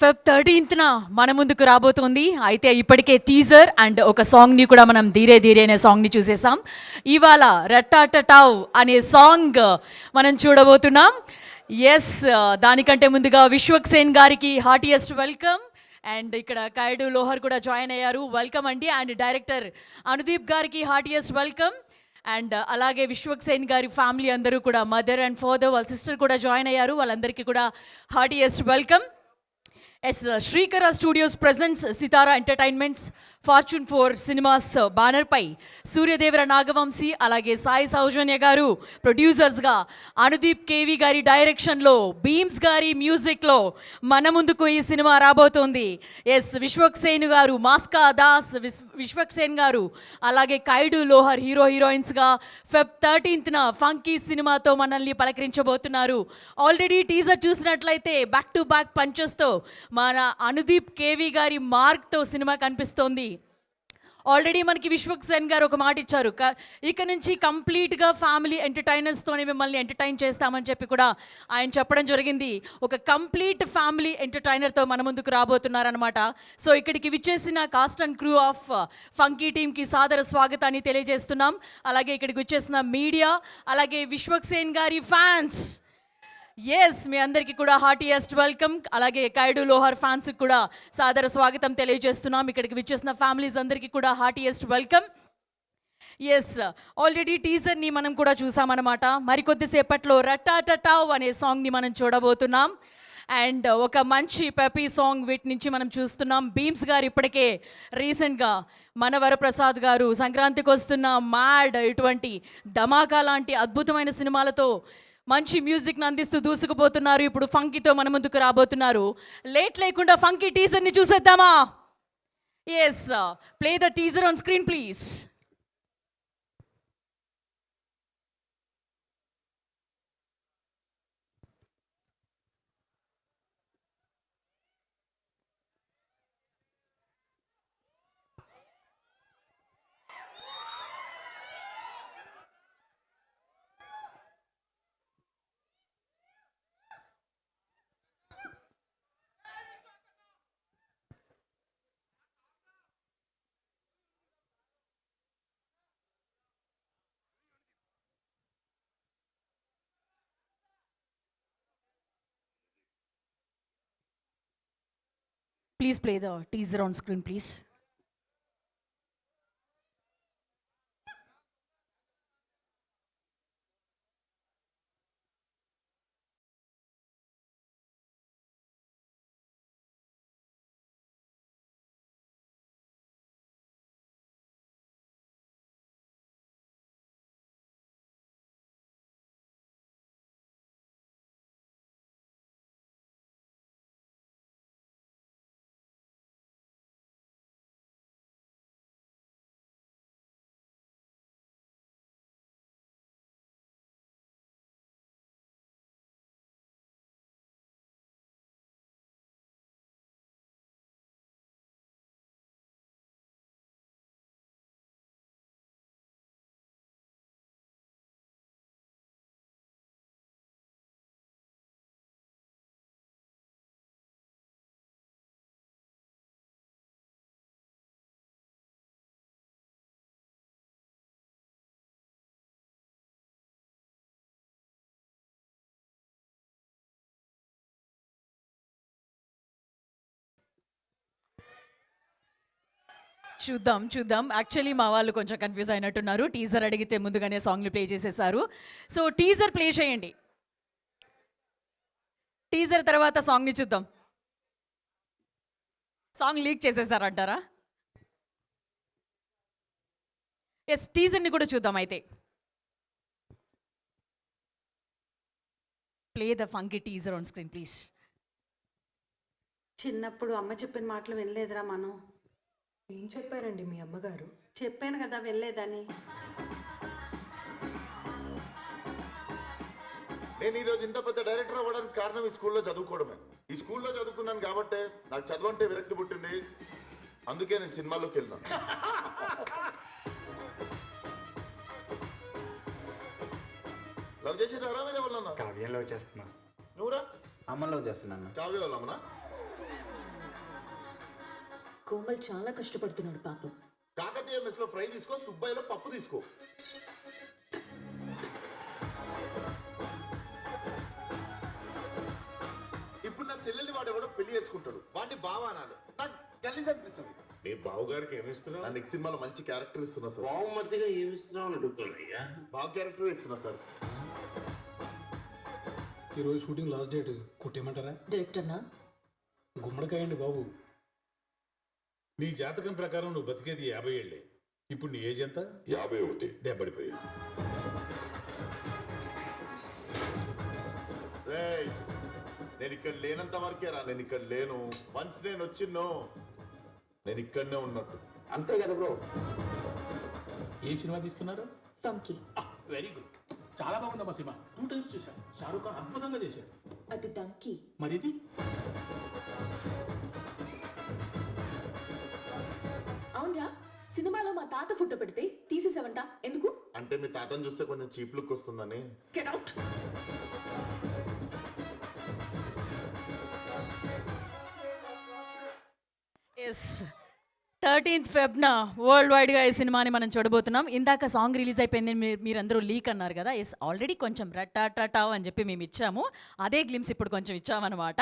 Feb 13న మన ముందుకు రాబోతోంది. అయితే ఇప్పటికే టీజర్ అండ్ ఒక సాంగ్ని కూడా మనం ధీరే ధీరే అనే సాంగ్ని చూసేసాం. ఇవాళ రట్టాటటావ్ అనే సాంగ్ మనం చూడబోతున్నాం. ఎస్, దానికంటే ముందుగా విశ్వక్సేన్ గారికి హార్టియెస్ట్ వెల్కమ్. అండ్ ఇక్కడ కైడు లోహర్ కూడా జాయిన్ అయ్యారు. వెల్కమ్ అండి. అండ్ డైరెక్టర్ అనుదీప్ గారికి హార్టియెస్ట్ వెల్కమ్. అండ్ అలాగే విశ్వక్సేన్ గారి ఫ్యామిలీ అందరూ కూడా, మదర్ అండ్ ఫాదర్, వాళ్ళ సిస్టర్ కూడా జాయిన్ అయ్యారు. వాళ్ళందరికీ కూడా heartiest welcome. Yes, Srikara studios presents Sitara entertainments fortune 4 cinemas బ్యానర్పై సూర్యదేవర నాగవంశీ అలాగే సాయి సౌజన్య గారు ప్రొడ్యూసర్స్గా, అనుదీప్ కేవి గారి డైరెక్షన్లో, బీమ్స్ గారి మ్యూజిక్లో మన ముందుకు ఈ సినిమా రాబోతోంది. ఎస్, విశ్వక్సేన్ గారు, మాస్కా దాస్, విశ్వక్సేన్ గారు అలాగే కైడు లోహర్ హీరో హీరోయిన్స్గా ఫెబ్ 13న ఫంకీ సినిమాతో మనల్ని పలకరించబోతున్నారు. ఆల్రెడీ టీజర్ చూసినట్లయితే బ్యాక్ టు బ్యాక్ పంచెస్తో మన అనుదీప్ కేవి గారి మార్క్తో సినిమా కనిపిస్తోంది. ఆల్రెడీ మనకి విశ్వక్సేన్ గారు ఒక మాట ఇచ్చారు, ఇక నుంచి కంప్లీట్గా ఫ్యామిలీ ఎంటర్టైనర్స్తోనే మిమ్మల్ని ఎంటర్టైన్ చేస్తామని చెప్పి కూడా ఆయన చెప్పడం జరిగింది. ఒక కంప్లీట్ ఫ్యామిలీ ఎంటర్టైనర్తో మన ముందుకు రాబోతున్నారనమాట. సో ఇక్కడికి విచ్చేసిన cost and crew of funky టీమ్కి సాదర స్వాగతాన్ని తెలియజేస్తున్నాం. అలాగే ఇక్కడికి వచ్చేసిన మీడియా, అలాగే విశ్వక్సేన్ గారి ఫ్యాన్స్, ఎస్, మీ అందరికీ కూడా హార్టియెస్ట్ వెల్కమ్. అలాగే కైడు లోహర్ ఫ్యాన్స్కి కూడా సాదర స్వాగతం తెలియజేస్తున్నాం. ఇక్కడికి విచ్చేసిన ఫ్యామిలీస్ అందరికీ కూడా హార్టియెస్ట్ వెల్కమ్. ఎస్, ఆల్రెడీ టీజర్ని మనం కూడా చూసామన్నమాట. మరికొద్దిసేపట్లో రట్టాటటావ్ అనే సాంగ్ని మనం చూడబోతున్నాం. అండ్ ఒక మంచి పెపీ సాంగ్ వీటి నుంచి మనం చూస్తున్నాం. బీమ్స్ గారు ఇప్పటికే రీసెంట్గా మన వరప్రసాద్ గారు, సంక్రాంతికి వస్తున్న మ్యాడ్, ఇటువంటి ధమాకా లాంటి అద్భుతమైన సినిమాలతో మంచి మ్యూజిక్ని అందిస్తూ దూసుకుపోతున్నారు. ఇప్పుడు ఫంకీతో మన ముందుకు రాబోతున్నారు. లేట్ లేకుండా ఫంకీ టీజర్ని చూసేద్దామా? Yes, play the teaser on screen please. Please play the teaser on screen, please. చూద్దాం చూద్దాం. యాక్చువల్లీ మా వాళ్ళు కొంచెం కన్ఫ్యూజ్ అయినట్టున్నారు. టీజర్ అడిగితే ముందుగానే సాంగ్ని ప్లే చేసేసారు. సో టీజర్ ప్లే చేయండి. టీజర్ తర్వాత సాంగ్ని చూద్దాం. సాంగ్ లీక్ చేసేసారంటారా? ఎస్, టీజర్ని కూడా చూద్దాం. అయితే play the funky teaser on screen please. చిన్నప్పుడు అమ్మ చెప్పిన మాటలు వినలేదురా మనం. ఏం చెప్పారండి మీ అమ్మగారు? చెప్పాను కదా వెళ్ళలేదని. నేను ఈరోజు ఇంత పెద్ద డైరెక్టర్ అవ్వడానికి కారణం ఈ స్కూల్లో చదువుకోవడమే. ఈ స్కూల్లో చదువుకున్నాను కాబట్టి నాకు చదువు అంటే విరక్తి పుట్టింది. అందుకే నేను సినిమాలోకి వెళ్ళినాను. లవ్ చేసి రావే వాళ్ళన్నా కావ్యం లవ్ చేస్తున్నా. నువ్వురా అమ్మ లవ్ చేస్తున్నా. కావ్య వాళ్ళమ్మనా? కోమల్ చాలా కష్టపడుతున్నాడు పాపం. కాకతీయ మెస్ లో ఫ్రై తీసుకో, సుబ్బయ్యలో పప్పు తీసుకో. ఇప్పుడు నా చెల్లెల్ని వాడు ఎవడో పెళ్లి చేసుకుంటాడు, వాడిని బావ అనాలి. నాకు కలిసి అనిపిస్తుంది. మీ బావగారికి ఏమిస్తున్నావు? నా నెక్స్ట్ సినిమాలో మంచి క్యారెక్టర్ ఇస్తున్నా సార్. బావమతిగా ఏమిస్తున్నావు అని అడుగుతున్నాయ్యా. బావ క్యారెక్టర్ ఇస్తున్నా సార్. ఈరోజు షూటింగ్ లాస్ట్ డేట్ కొట్టేయమంటారా? డైరెక్టర్నా? గుమ్మడికాయ అండి బాబు. నీ జాతకం ప్రకారం నువ్వు బతికేది 50 ఏళ్లే. ఇప్పుడు నీ ఏజ్ ఎంత? 51. దెబ్బడిపోయాడు. రేయ్, నేను ఇక్కడ లేనంత వరకే రా. నేను ఇక్కడ లేను. వన్స్ నేను వచ్చిన్నో నేను ఇక్కడనే ఉన్నట్టు. అంతే కదా బ్రో. ఏ సినిమా తీస్తున్నారు? ఫంకీ. వెరీ గుడ్, చాలా బాగుందమ్మా సినిమా. 2 టైమ్స్ చూశాను. షారూఖ్ ఖాన్ అద్భుతంగా చేశారు. అది డంకీ. మరి ఇది అవునరా, సినిమాలో మా తాత ఫోటో పెడితే తీసేసావంట, ఎందుకు? అంటే మీ తాతను చూస్తే కొంచెం చీప్ లుక్ వస్తుందని. Get out. ఎస్ 13th ఫెబ్న వరల్డ్ వైడ్గా ఈ సినిమాని మనం చూడబోతున్నాం. ఇందాక సాంగ్ రిలీజ్ అయిపోయింది, మీరందరూ లీక్ అన్నారు కదా. ఎస్, ఆల్రెడీ కొంచెం రటాటటావ్ అని చెప్పి మేము ఇచ్చాము. అదే గ్లిమ్స్ ఇప్పుడు కొంచెం ఇచ్చామన్నమాట.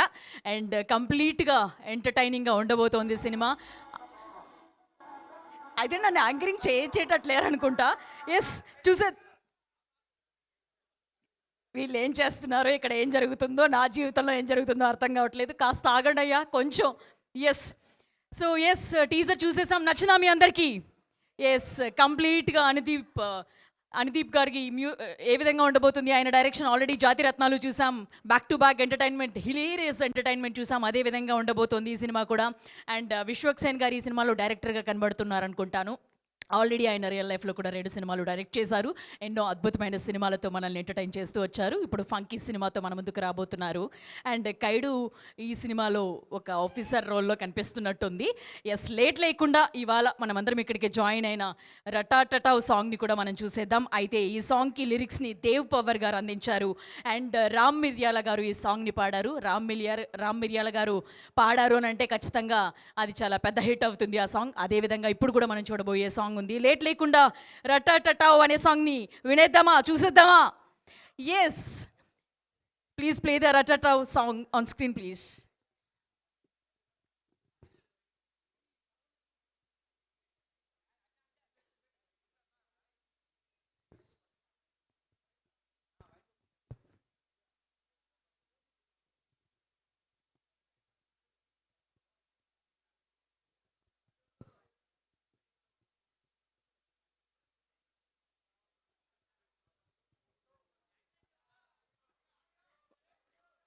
అండ్ కంప్లీట్గా ఎంటర్టైనింగ్గా ఉండబోతోంది సినిమా. అయితే నన్ను యాంకరింగ్ చేసేటట్లేరనుకుంటా. ఎస్, చూసే వీళ్ళు ఏం చేస్తున్నారో, ఇక్కడ ఏం జరుగుతుందో, నా జీవితంలో ఏం జరుగుతుందో అర్థం కావట్లేదు. కాస్త ఆగండి అయ్యా కొంచెం. ఎస్, సో ఎస్, టీజర్ చూసేసాం. నచ్చిందా మీ అందరికీ? ఎస్, కంప్లీట్గా అనుదీప్ గారికి ఏ విధంగా ఉండబోతుంది, ఆయన డైరెక్షన్ ఆల్రెడీ జాతిరత్నాలు చూసాం. Back to back entertainment, hilarious entertainment చూసాం. అదే విధంగా ఉండబోతోంది ఈ సినిమా కూడా. అండ్ విశ్వక్ సేన్ గారు ఈ సినిమాలో డైరెక్టర్గా కనబడుతున్నారు అనుకుంటాను. ఆల్రెడీ ఆయన రియల్ లైఫ్లో కూడా 2 సినిమాలు డైరెక్ట్ చేశారు. ఎన్నో అద్భుతమైన సినిమాలతో మనల్ని ఎంటర్టైన్ చేస్తూ వచ్చారు. ఇప్పుడు ఫంకీ సినిమాతో మన ముందుకు రాబోతున్నారు. అండ్ కైడు ఈ సినిమాలో ఒక ఆఫీసర్ రోల్లో కనిపిస్తున్నట్టుంది. ఎస్, లేట్ లేకుండా ఇవాళ మనమందరం ఇక్కడికి జాయిన్ అయిన రటాటటావ్ సాంగ్ని కూడా మనం చూసేద్దాం. అయితే ఈ సాంగ్కి లిరిక్స్ని దేవ్ పవర్ గారు అందించారు. అండ్ రామ్ మిర్యాల గారు ఈ సాంగ్ని పాడారు. రామ్ మిర్యాల గారు పాడారు అని అంటే ఖచ్చితంగా అది చాలా పెద్ద హిట్ అవుతుంది ఆ సాంగ్. అదేవిధంగా ఇప్పుడు కూడా మనం చూడబోయే సాంగ్ ఉంది. లేట్ లేకుండా రటాటటావ్ అనే సాంగ్ని వినేద్దామా, చూసేద్దామా? ఎస్, ప్లీజ్ ప్లే ద రటాటటావ్ song on screen please.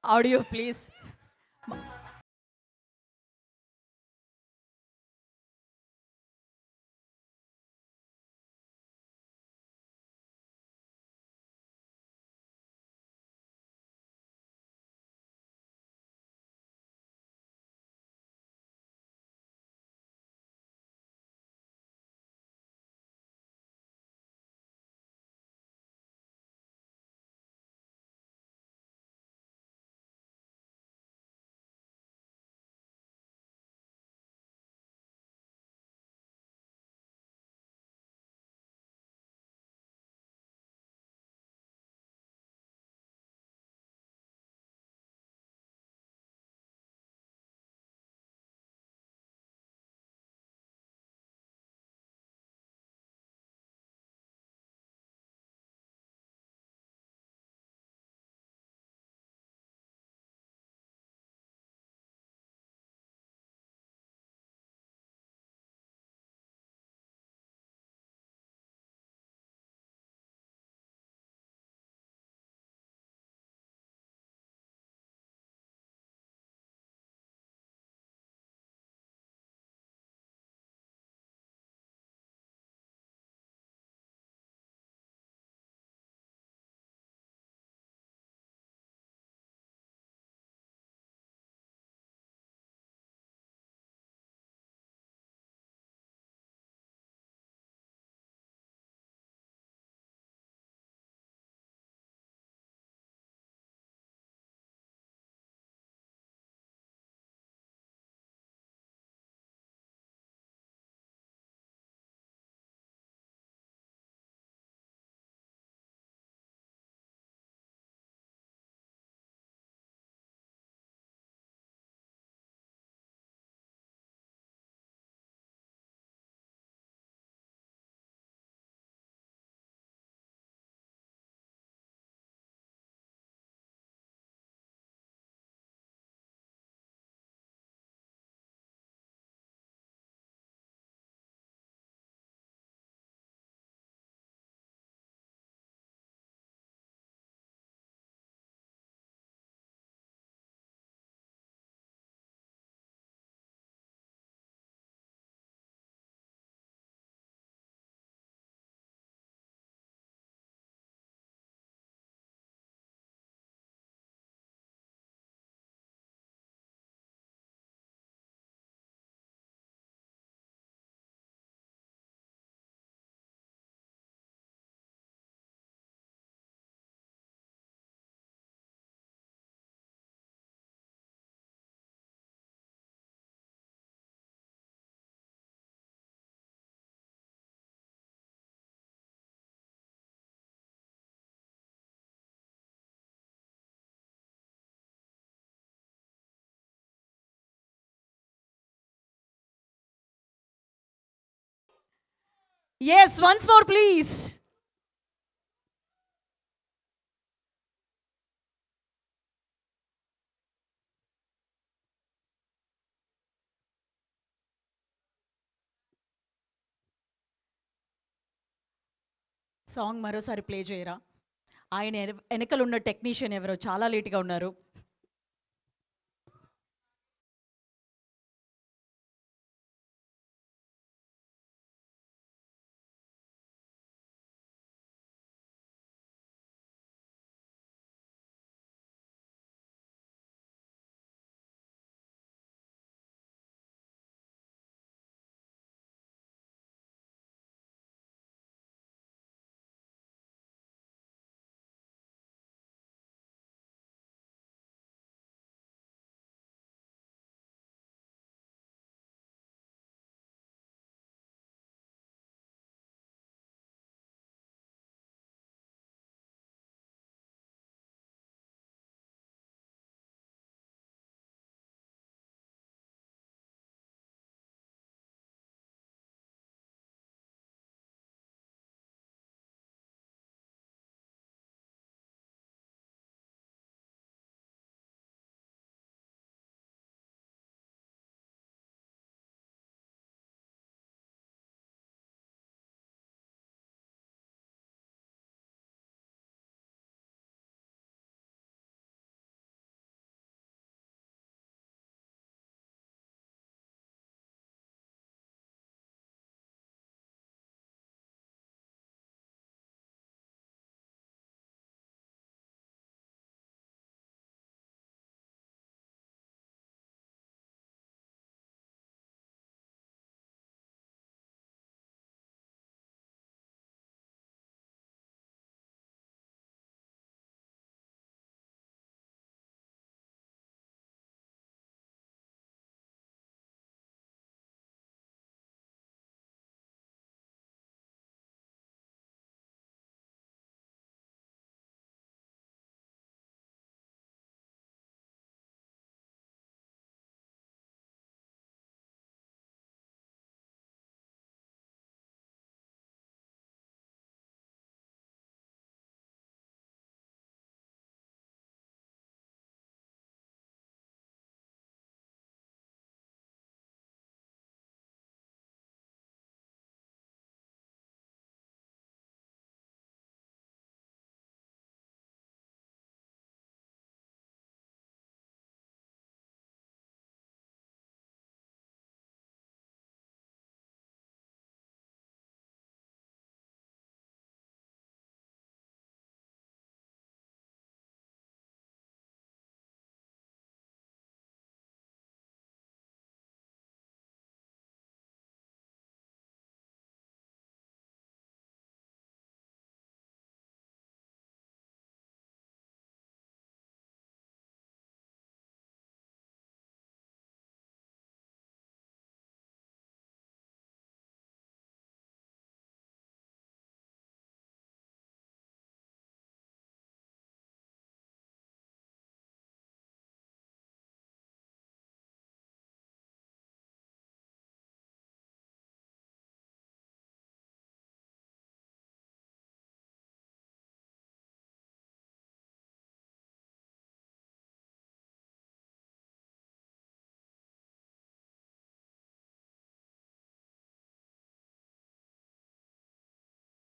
Audio, please. Yes once more please. Song మరోసారి ప్లే చేయరా? ఆయన వెనకలు ఉన్న టెక్నీషియన్ ఎవరో చాలా లేట్గా ఉన్నారు.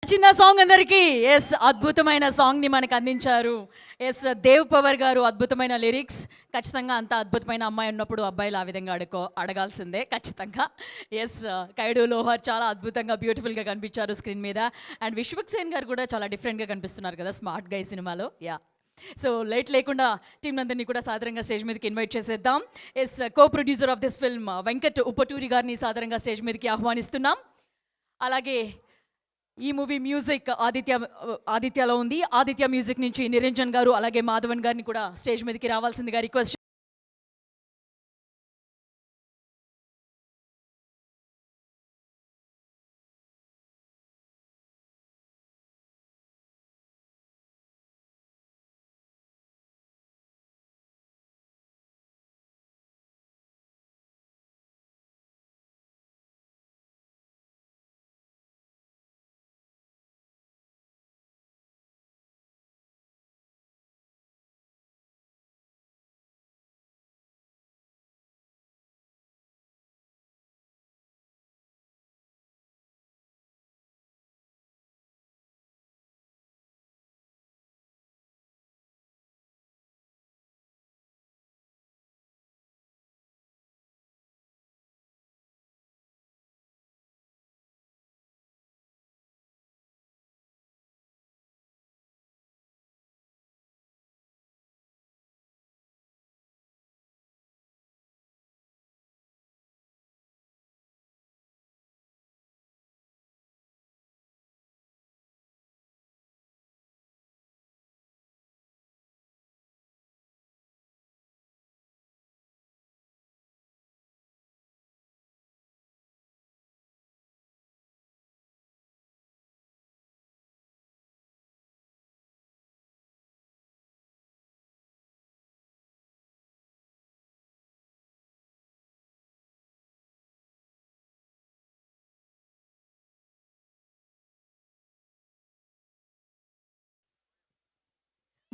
చిన్న సాంగ్ అందరికి. ఎస్, అద్భుతమైన సాంగ్ని మనకు అందించారు. ఎస్, దేవ్ పవర్ గారు అద్భుతమైన లిరిక్స్. ఖచ్చితంగా అంత అద్భుతమైన అమ్మాయి ఉన్నప్పుడు అబ్బాయిలు ఆ విధంగా అడగాల్సిందే ఖచ్చితంగా. ఎస్, కైడు లోహర్ చాలా అద్భుతంగా బ్యూటిఫుల్గా కనిపించారు స్క్రీన్ మీద. అండ్ విశ్వక్ సేన్ గారు కూడా చాలా డిఫరెంట్గా కనిపిస్తున్నారు కదా స్మార్ట్ గై సినిమాలో. యా, సో లేట్ లేకుండా టీం అందరినీ కూడా సాధారణంగా స్టేజ్ మీదకి ఇన్వైట్ చేసేద్దాం. Yes, co producer of this film Venkat Upaturi గారిని సాధారణంగా స్టేజ్ మీదకి ఆహ్వానిస్తున్నాం. అలాగే ఈ మూవీ మ్యూజిక్ ఆదిత్యలో ఉంది. ఆదిత్య మ్యూజిక్ నుంచి నిరంజన్ గారు అలాగే మాధవన్ గారిని కూడా స్టేజ్ మీదకి రావాల్సిందిగా రిక్వెస్ట్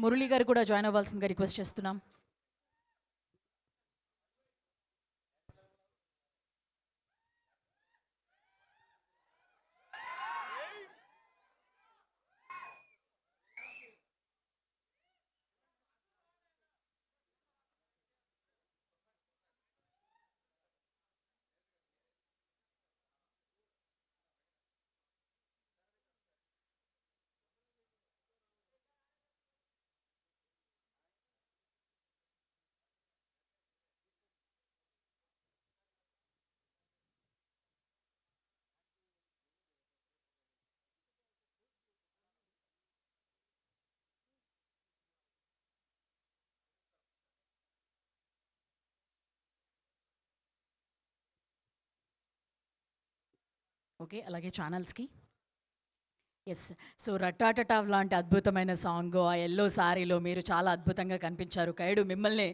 మురళి గారు కూడా జాయిన్ అవ్వాల్సిందిగా రిక్వెస్ట్ చేస్తున్నాం. ఓకే, అలాగే ఛానల్స్కి. ఎస్, సో రట్టాటటా లాంటి అద్భుతమైన సాంగ్, ఆ ఎల్లో సారీలో మీరు చాలా అద్భుతంగా కనిపించారు. కైడు మిమ్మల్ని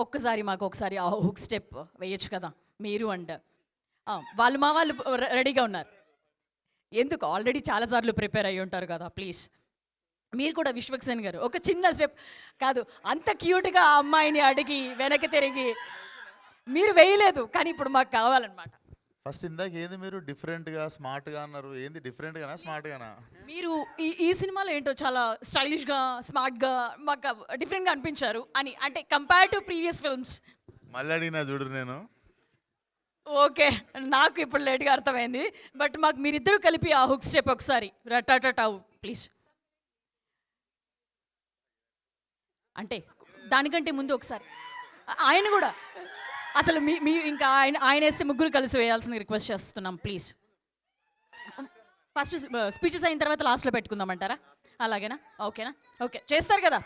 ఒక్కసారి మాకు ఒకసారి ఆ హుక్ స్టెప్ వేయచ్చు కదా మీరు. అండ్ వాళ్ళు రెడీగా ఉన్నారు. ఎందుకు, ఆల్రెడీ చాలాసార్లు ప్రిపేర్ అయ్యి ఉంటారు కదా. ప్లీజ్ మీరు కూడా విశ్వక్సేన్ గారు ఒక చిన్న స్టెప్ కాదు, అంత క్యూట్గా ఆ అమ్మాయిని అడిగి వెనక్కి తిరిగి మీరు వేయలేదు, కానీ ఇప్పుడు మాకు కావాలన్నమాట. ఫస్ట్ ఇందాక ఏంది మీరు డిఫరెంట్గా స్మార్ట్గా అన్నారు, ఏంది డిఫరెంట్గానా స్మార్ట్గానా? మీరు ఈ సినిమాలో ఏంటో చాలా స్టైలిష్గా స్మార్ట్గా మాకు డిఫరెంట్గా అనిపించారు అని, అంటే కంపేర్ టు ప్రీవియస్ ఫిల్మ్స్. మళ్ళీ అడిగినా చూడు నేను. ఓకే, నాకు ఇప్పుడు లేట్గా అర్థమైంది. బట్ మాకు మీరిద్దరూ కలిపి ఆ హుక్ స్టెప్ ఒకసారి రటాటటావు ప్లీజ్. అంటే దానికంటే ముందు ఒకసారి ఆయన కూడా అసలు మీ ఇంకా ఆయన వేస్తే ముగ్గురు కలిసి వేయాల్సిన రిక్వెస్ట్ చేస్తున్నాం ప్లీజ్. ఫస్ట్ స్పీచెస్ అయిన తర్వాత లాస్ట్లో పెట్టుకుందామంటారా? అలాగేనా? ఓకేనా? ఓకే, చేస్తారు కదా.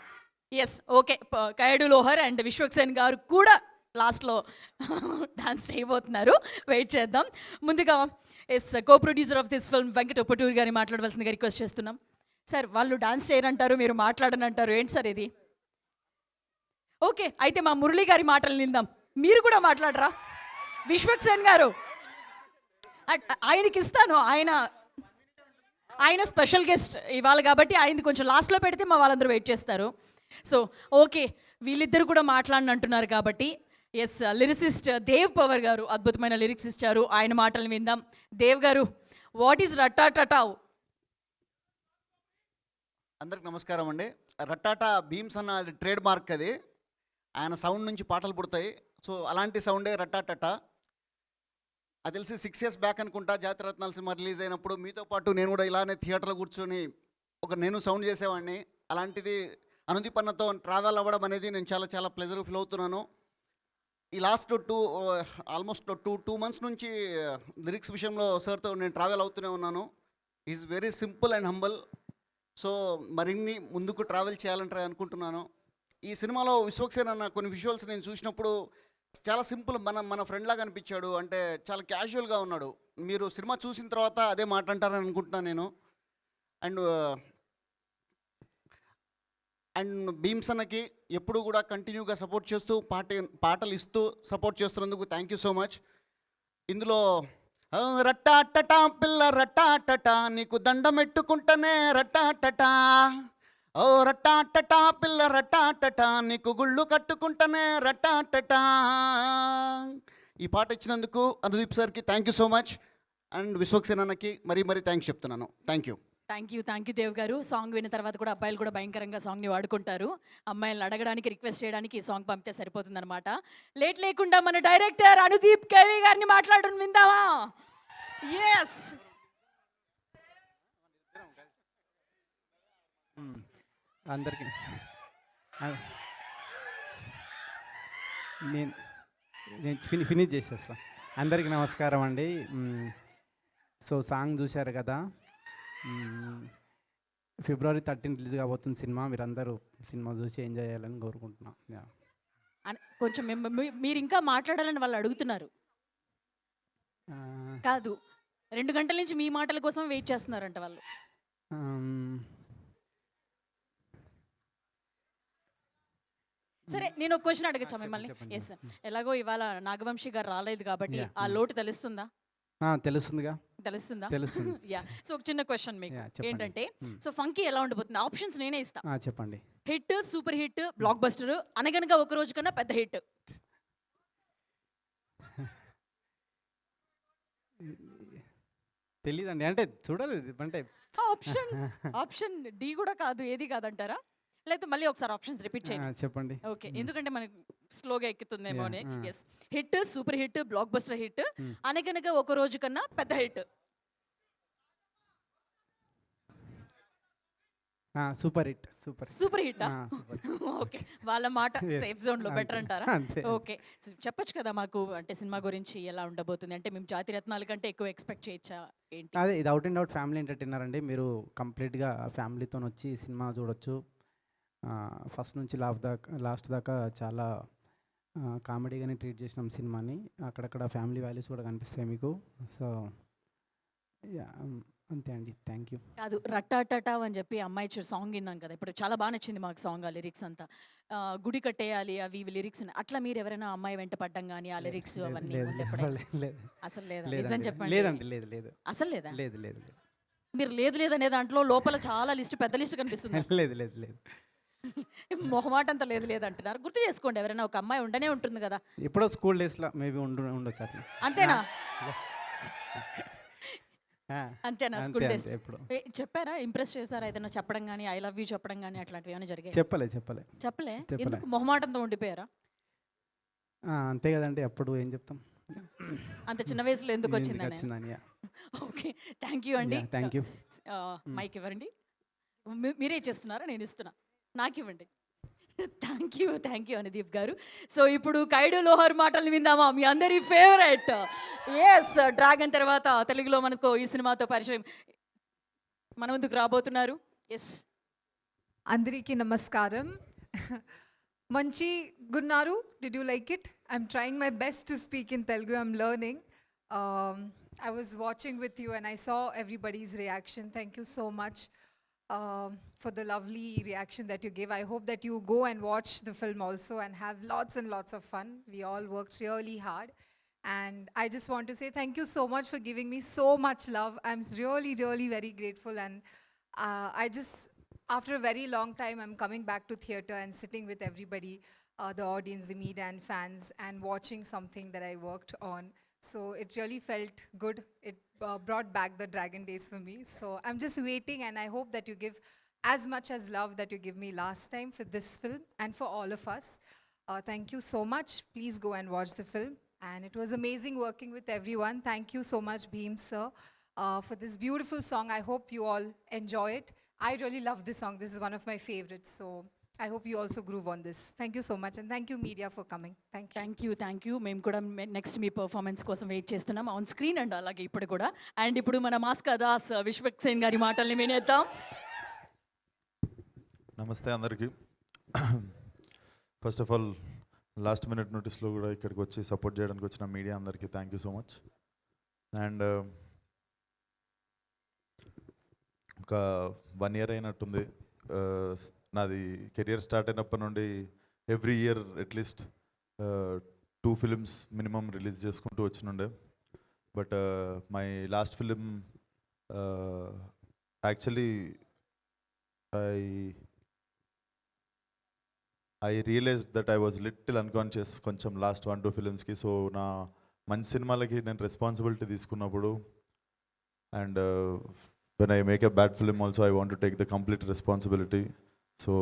Yes, okay. Kayadu Lohar and Vishwaksen గారు కూడా లాస్ట్లో డాన్స్ చేయబోతున్నారు. వెయిట్ చేద్దాం. ముందుగా yes, co producer of this film Venkata Upparuru గారిని మాట్లాడవలసిందిగా రిక్వెస్ట్ చేస్తున్నాం. సార్, వాళ్ళు డాన్స్ చేయరంటారు, మీరు మాట్లాడనంటారు, ఏంటి సార్ ఇది? ఓకే, అయితే మా మురళి గారి మాటలు నిందాం. మీరు కూడా మాట్లాడరా విశ్వక్సేన్ గారు? ఆయనకి ఇస్తాను, ఆయన స్పెషల్ గెస్ట్ ఇవాళ కాబట్టి ఆయనది కొంచెం లాస్ట్లో పెడితే మా వాళ్ళందరూ వెయిట్ చేస్తారు. సో ఓకే, వీళ్ళిద్దరు కూడా మాట్లాడినంటున్నారు కాబట్టి ఎస్, లిరిసిస్ట్ దేవ్ పవర్ గారు అద్భుతమైన లిరిక్స్ ఇచ్చారు, ఆయన మాటలు విందాం. దేవ్ గారు, వాట్ ఈజ్ రట్టాటటావ్? అందరికి నమస్కారం అండి. రట్టాటా భీమ్స్ అన్న ట్రేడ్ మార్క్, అది ఆయన సౌండ్ నుంచి పాటలు పుడతాయి. సో అలాంటి సౌండే రట్టాటటా. అది తెలిసి 6 years బ్యాక్ అనుకుంటా జాతిరత్నాల సినిమా రిలీజ్ అయినప్పుడు మీతో పాటు నేను కూడా ఇలానే థియేటర్లో కూర్చొని నేను సౌండ్ చేసేవాడిని. అలాంటిది అనుదీప్ అన్నతో ట్రావెల్ అవ్వడం అనేది నేను చాలా చాలా ప్లెజర్ ఫీల్ అవుతున్నాను. ఈ లాస్ట్ ఆల్మోస్ట్ టూ మంత్స్ నుంచి లిరిక్స్ విషయంలో సార్తో నేను ట్రావెల్ అవుతూనే ఉన్నాను. Is very simple and humble. So మరిన్ని ముందుకు ట్రావెల్ చేయాలని అనుకుంటున్నాను. ఈ సినిమాలో విశ్వక్సేన్ అన్న కొన్ని విజువల్స్ నేను చూసినప్పుడు చాలా సింపుల్, మన ఫ్రెండ్ లాగా అనిపించాడు. అంటే చాలా క్యాజువల్గా ఉన్నాడు. మీరు సినిమా చూసిన తర్వాత అదే మాట అంటారని అనుకుంటున్నాను నేను. అండ్ భీమ్స్ అన్నకి ఎప్పుడు కూడా కంటిన్యూగా సపోర్ట్ చేస్తూ పాటలు ఇస్తూ సపోర్ట్ చేస్తున్నందుకు థ్యాంక్ యూ సో మచ్. ఇందులో రట్టాటటా పిల్ల రట్టాటటా నీకు దండమెట్టుకుంటనే రట్టాటటా, ఓ రట్టాటటా పిల్ల రట్టాటటా నీకు గుళ్ళు కట్టుకుంటనే రట్టాటటా. ఈ పాట ఇచ్చినందుకు అనుదీప్ సార్కి thank you so much. And Vishwaksen అన్నకి మరీ థ్యాంక్స్ చెప్తున్నాను. థ్యాంక్ యూ దేవ్ గారు. సాంగ్ విన్న తర్వాత కూడా అబ్బాయిలు కూడా భయంకరంగా సాంగ్ని వాడుకుంటారు. అమ్మాయిలను అడగడానికి, రిక్వెస్ట్ చేయడానికి ఈ సాంగ్ పంపితే సరిపోతుందన్నమాట. లేట్ లేకుండా మన డైరెక్టర్ అనుదీప్ కేవి గారిని మాట్లాడడం విందామా? ఎస్, అందరికీ నేను ఫినిష్ చేసేస్తా. అందరికీ నమస్కారం అండి. సో సాంగ్ చూశారు కదా, February 13 రిలీజ్ కాబోతుంది సినిమా. మీరందరూ సినిమా చూసి ఎంజాయ్ చేయాలని కోరుకుంటున్నాం. కొంచెం మీరు ఇంకా మాట్లాడాలని వాళ్ళు అడుగుతున్నారు. కాదు, 2 గంటల నుంచి మీ మాటల కోసం వెయిట్ చేస్తున్నారంట వాళ్ళు. సరే, నేను ఒక క్వశ్చన్ అడగచ్చా మిమ్మల్ని? ఎస్, ఎలాగో ఇవాళ నాగవంశీ గారు రాలేదు కాబట్టి ఆ లోటు తెలుస్తుందా? తెలుస్తుందిగా. తెలుస్తుందా? తెలుస్తుంది. యా. సో ఒక చిన్న క్వశ్చన్ మీకు Yeah, చెప్పండి. ఏంటంటే, సో ఫంకీ ఎలా ఉండబోతుంది? ఆప్షన్స్ నేనే ఇస్తా. చెప్పండి. Hit, super hit, block buster, అనగనగా ఒక రోజు కన్నా పెద్ద హిట్. తెలీదండి, అంటే చూడాలి, అంటే ఆప్షన్ డి కూడా కాదు, ఏది కాదంటారా? లేకపోతే మళ్ళీ ఒకసారి ఆప్షన్స్ రిపీట్ చేయండి. చెప్పండి. ఓకే, ఎందుకంటే మనకి స్లోగా ఎక్కుతుందేమో అని. Yes, hit, super hit, blockbuster hit, Anaganaga Oka Roju కన్నా పెద్ద hit. Super hit. Super hit. Super. Okay, వాళ్ళ మాట సేఫ్ జోన్ లో అంతే. బెటర్ అంటారా? అంతే. ఓకే, చెప్పొచ్చు కదా మాకు, అంటే సినిమా గురించి ఎలా ఉండబోతుంది, అంటే మేము జాతి రత్నాల కంటే ఎక్కువ ఎక్స్పెక్ట్ చేయొచ్చా ఏంటి? అదే, ఇది out and out family entertainer అండి. మీరు కంప్లీట్గా ఫ్యామిలీతో వచ్చి సినిమా చూడొచ్చు. ఫస్ట్ నుంచి లాస్ట్ దాకా చాలా కామెడీగానే ట్రీట్ చేసినాం సినిమాని. అక్కడక్కడ ఫ్యామిలీ వాల్యూస్ కూడా కనిపిస్తాయి మీకు. సో అంతే అండి, థ్యాంక్ యూ. కాదు, రట్టాటటా అని చెప్పి అమ్మాయి సాంగ్ విన్నాం కదా ఇప్పుడు, చాలా బాగా నచ్చింది మాకు సాంగ్, ఆ లిరిక్స్ అంతా. గుడి కట్టేయాలి అవి ఇవి లిరిక్స్ ఉన్నాయి. అట్లా మీరు ఎవరైనా అమ్మాయి వెంట పడ్డం కానీ ఆ లిరిక్స్ అవన్నీ ముందు ఎప్పుడైనా? అసలు లేదా? నిజం చెప్పండి. లేదండి, లేదు అసలు లేదా? లేదు. మీరు లేదు అనే దాంట్లో లోపల చాలా లిస్ట్, పెద్ద లిస్ట్ కనిపిస్తుంది. లేదు. మొహమాట అంతా లేదు అంటున్నారు. గుర్తు చేసుకోండి, ఎవరైనా ఒక అమ్మాయి ఉండనే ఉంటుంది కదా. ఎప్పుడో స్కూల్ డేస్లో మేబీ ఉండొచ్చు అట్లా. అంతేనా? అంతేనా? స్కూల్ డేస్ ఎప్పుడు చెప్పారా? ఇంప్రెస్ చేశారా? ఏదైనా చెప్పడం కానీ, ఐ లవ్ యూ చెప్పడం కానీ అట్లాంటివి ఏమైనా జరిగాయి? చెప్పలే. ఎందుకు మొహమాటంతో ఉండిపోయారా? అంతే కదండి, అప్పుడు ఏం చెప్తాం, అంత చిన్న వయసులో ఎందుకు వచ్చిందని. ఓకే, థ్యాంక్ యూ అండి. Thank you. మైక్ ఇవ్వండి. మీరే చేస్తున్నారా? నేను ఇస్తున్నా, నాకు ఇవ్వండి. థ్యాంక్ యూ అనుదీప్ గారు. సో ఇప్పుడు కైడు లోహర్ మాటలు విందామా? మీ అందరి ఫేవరెట్, ఎస్, డ్రాగన్ తర్వాత తెలుగులో మనకు ఈ సినిమాతో పరిచయం మన ముందుకు రాబోతున్నారు. ఎస్, అందరికీ నమస్కారం. మంచి గున్నారు. Did you like it? I'm trying my best to speak in Telugu. I'm learning. I was watching with you and I saw everybody's reaction. Thank you so much for the lovely reaction that you gave. I hope that you go and watch the film also and have lots and lots of fun. We all worked really hard. And I just want to say thank you so much for giving me so much love. I'm really, really very grateful. And after a very long time, I'm coming back to theatre and sitting with everybody, the audience, the media and fans, and watching something that I worked on. So it really felt good. It brought back the Dragon days for me. So I'm just waiting, and I hope that you give as much as love that you give me last time for this film and for all of us. Thank you so much. Please go and watch the film. And it was amazing working with everyone. Thank you so much, Bheem sir, for this beautiful song. I hope you all enjoy it. I really love this song. This is one of my favorites. So I hope you also groove on this. Thank you so much. And thank you, media, for coming. Thank you. Thank you. మేము కూడా next మీ performance కోసం wait చేస్తున్నాం, on screen and అలాగే ఇప్పుడు కూడా. And ఇప్పుడు మన మాస్కా దాస్ విశ్వక్సేన్ గారి మాటల్ని వినేద్దాం. నమస్తే అందరికీ. First of all, last minute నోటీస్లో కూడా ఇక్కడికి వచ్చి సపోర్ట్ చేయడానికి వచ్చిన మీడియా అందరికీ thank you so much. And ఒక 1 year అయినట్టుంది నాది కెరియర్ స్టార్ట్ అయినప్పటి నుండి. Every year at least 2 films minimum release చేసుకుంటూ వచ్చినుండే. But my last film actually I realized that I was little unconscious కొంచెం లాస్ట్ 1-2 filmsకి. సో నా మంచి సినిమాలకి నేను రెస్పాన్సిబిలిటీ తీసుకున్నప్పుడు, and when I make a bad film also I want to take the complete responsibility. So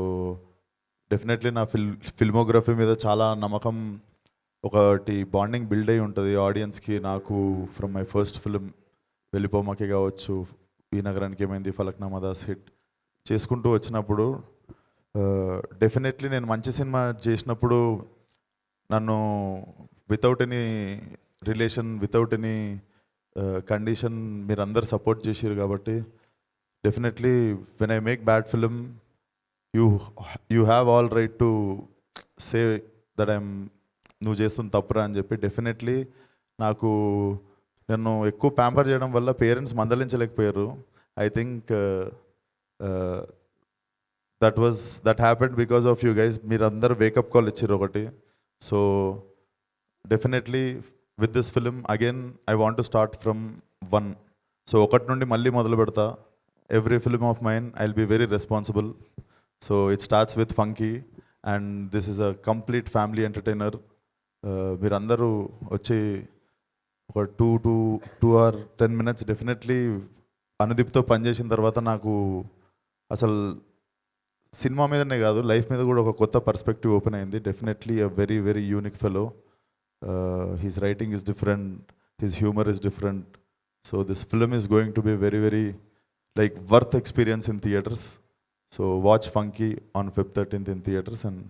definitely నా filmography మీద చాలా నమ్మకం, ఒకటి బాండింగ్ బిల్డ్ అయి ఉంటుంది ఆడియన్స్కి నాకు. ఫ్రమ్ మై ఫస్ట్ ఫిలిం వెళ్ళిపోమాకే కావచ్చు, ఈ నగరానికి ఏమైంది, ఫలక్నామా దాస్ హిట్ చేసుకుంటూ వచ్చినప్పుడు డెఫినెట్లీ నేను మంచి సినిమా చేసినప్పుడు నన్ను without any relation, without any condition మీరందరు సపోర్ట్ చేసారు. కాబట్టి definitely when I make bad film you have all right to say that I'm నువ్వు చేస్తుంది తప్పురా అని చెప్పి. డెఫినెట్లీ నాకు నన్ను ఎక్కువ ప్యాంపర్ చేయడం వల్ల పేరెంట్స్ మందలించలేకపోయారు. I think that happened because of you guys. మీరందరూ వేకప్ కాల్ ఇచ్చారు ఒకటి. So definitely with this film again I want to start from 1. So ఒకటి నుండి మళ్ళీ మొదలు పెడతా. Every film of mine I will be very responsible. So it starts with funky and this is a complete family entertainer. మీరందరూ వచ్చి ఒక 2 or 10 minutes definitely అనుదీప్తో పనిచేసిన తర్వాత నాకు అసలు సినిమా మీదనే కాదు లైఫ్ మీద కూడా ఒక కొత్త పర్స్పెక్టివ్ ఓపెన్ అయింది. Definitely a very very unique fellow. His writing is different, his humour is different. So this film is going to be very very like worth experience in theatres. So watch funky on Feb 13th in theatres and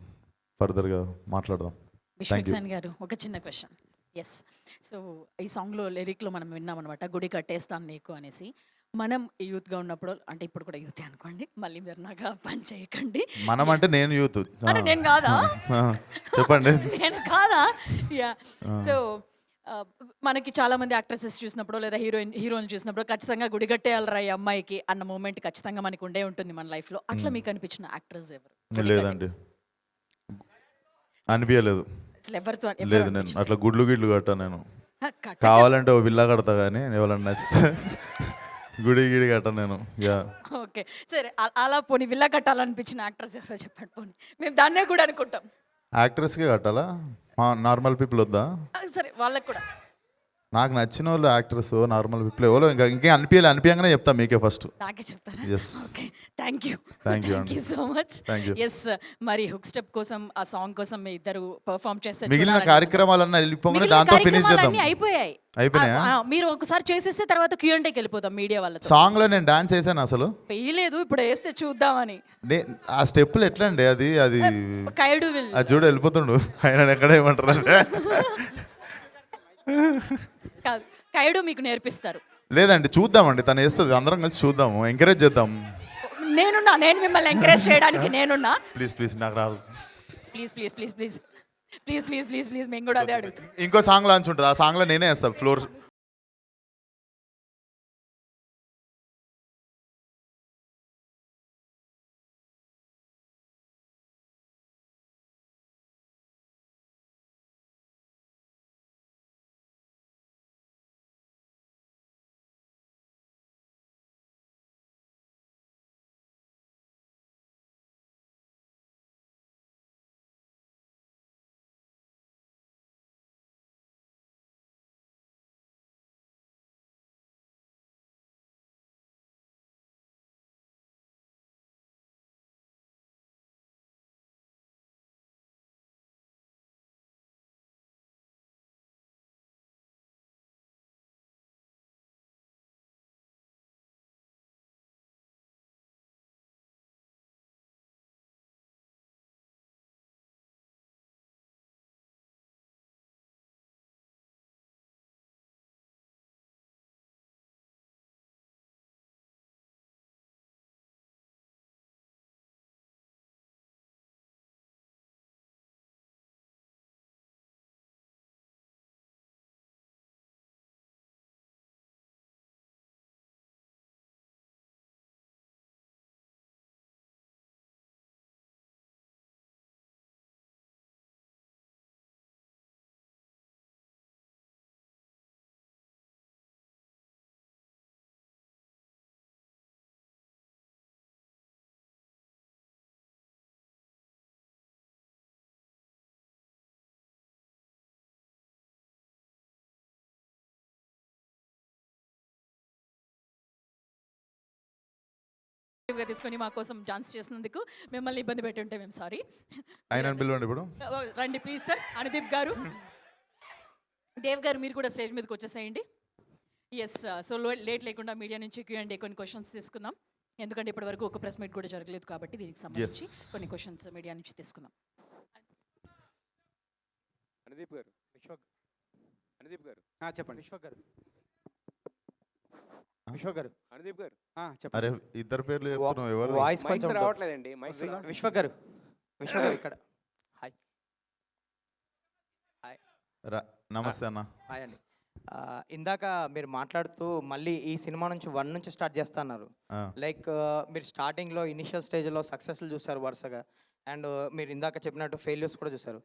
ఫర్దర్గా మాట్లాడదాం. విశ్వక్సేన్ గారు ఒక చిన్న question. Yes, so ఈ సాంగ్లో లిరిక్లో మనం విన్నాం అనమాట, గుడి కట్టేస్తాను నీకు అనేసి. మనం యూత్గా ఉన్నప్పుడు, అంటే ఇప్పుడు కూడా యూతే అనుకోండి, మళ్ళీ మీరు నాకు పని చేయకండి. మనం అంటే నేను యూత్. అంటే నేను కాదా? చెప్పండి. నేను కాదా? యా. సో మనకి చాలా మంది యాక్ట్రెసెస్ చూసినప్పుడు లేదా హీరోయిన్ చూసినప్పుడు ఖచ్చితంగా గుడి కట్టేయాలరా ఈ అమ్మాయికి అన్న మూమెంట్ ఖచ్చితంగా మనకు ఉండే ఉంటుంది మన లైఫ్లో. అట్లా మీకు అనిపించిన యాక్ట్రెస్ ఎవరు? లేదండి, అనిపించలేదు. అసలు ఎవరితో లేదు, నేను అట్లా గుడ్లు కట్టా. నేను కావాలంటే ఓ విల్లా కడతా కానీ ఎవరైనా నచ్చితే గుడి కట్టా నేను. యా. ఓకే, సరే. అలా పోనీ విల్లా కట్టాలనిపించిన యాక్ట్రెస్ ఎవరో చెప్పండి. పోనీ మేము దాన్నే కూడా అనుకుంటాం. యాక్ట్రెస్కే కట్టాలా? నార్మల్ పీపుల్ వద్దా? సరే, వాళ్ళకి కూడా. నాకు నచ్చిన వాళ్ళు యాక్ట్రెస్ నార్మల్ పీపుల్ ఎవరో ఇంకా అనిపించగానే చెప్తా మీకే ఫస్ట్. నాకే చెప్తారా? Yes. ఓకే, థ్యాంక్ యూ అండి. So much. Thank you. Yes, మరి హుక్ స్టెప్ కోసం ఆ సాంగ్ కోసం మీ ఇద్దరు పర్ఫామ్ చేస్తే మిగిలిన చూడాలని కార్యక్రమాలన్నీ వెళ్ళిపోగానే మిగిలిన దాంతో ఫినిష్ చేద్దాం. కార్యక్రమాలన్నీ అయిపోయాయి. అయిపోయినాయా? మీరు ఒకసారి చేసేస్తే తర్వాత Q&Aకి వెళ్ళిపోతాం మీడియా వాళ్ళతో. సాంగ్లో నేను డాన్స్ వేసాను అసలు వేయలేదు, ఇప్పుడు వేస్తే చూద్దామని. ఆ స్టెప్పులు ఎట్లా అండి? అది కైడు విల్ అది చూడు వెళ్ళిపోతుండు ఆయన ఎక్కడ ఏమంటారు అంటే కాదు, కైడు మీకు నేర్పిస్తారు. లేదండి, చూద్దామండి, తను వేస్తుంది, అందరం కలిసి చూద్దాము, ఎంకరేజ్ చేద్దాం. నేను మిమ్మల్ని ఎంకరేజ్ చేయడానికి నేనున్నా. ప్లీజ్ నాకు రాదు. ప్లీజ్ మేము కూడా అదే అడుగుతాం. ఇంకో సాంగ్ లాంచ్ ఉంటుంది, ఆ సాంగ్లో నేనే వేస్తాను ఫ్లోర్. తీసుకొని మా కోసం డాన్స్ చేసినందుకు మిమ్మల్ని ఇబ్బంది పెట్టి ఉంటే మేము సారీ. ఆయన పిలవండి ఇప్పుడు. రండి ప్లీజ్ సార్. అనుదీప్ గారు, దేవ్ గారు, మీరు కూడా స్టేజ్ మీదకి వచ్చేసేయండి. ఎస్, సో లేట్ లేకుండా మీడియా నుంచి Q&A కొన్ని క్వశ్చన్స్ తీసుకుందాం. ఎందుకంటే ఇప్పటి వరకు ఒక ప్రెస్ మీట్ కూడా జరగలేదు కాబట్టి దీనికి సంబంధించి కొన్ని క్వశ్చన్స్ మీడియా నుంచి తీసుకుందాం. అనుదీప్ గారు, చెప్పండి. విశ్వక్ గారు, అనుదీప్ గారు, చెప్పండి. అరే ఇద్దరు పేర్లు చెప్తున్నావు, ఎవరు? వాయిస్ కొంచెం రావట్లేదండి. విశ్వక్ గారు ఇక్కడ. నమస్తే అన్న. హాయ్ అండి. ఇందాక మీరు మాట్లాడుతూ మళ్ళీ ఈ సినిమా నుంచి 1 నుంచి స్టార్ట్ చేస్తా అన్నారు. లైక్ మీరు స్టార్టింగ్లో ఇనిషియల్ స్టేజ్లో సక్సెస్లు చూసారు వరుసగా, అండ్ మీరు ఇందాక చెప్పినట్టు ఫెయిల్యూర్స్ కూడా చూసారు.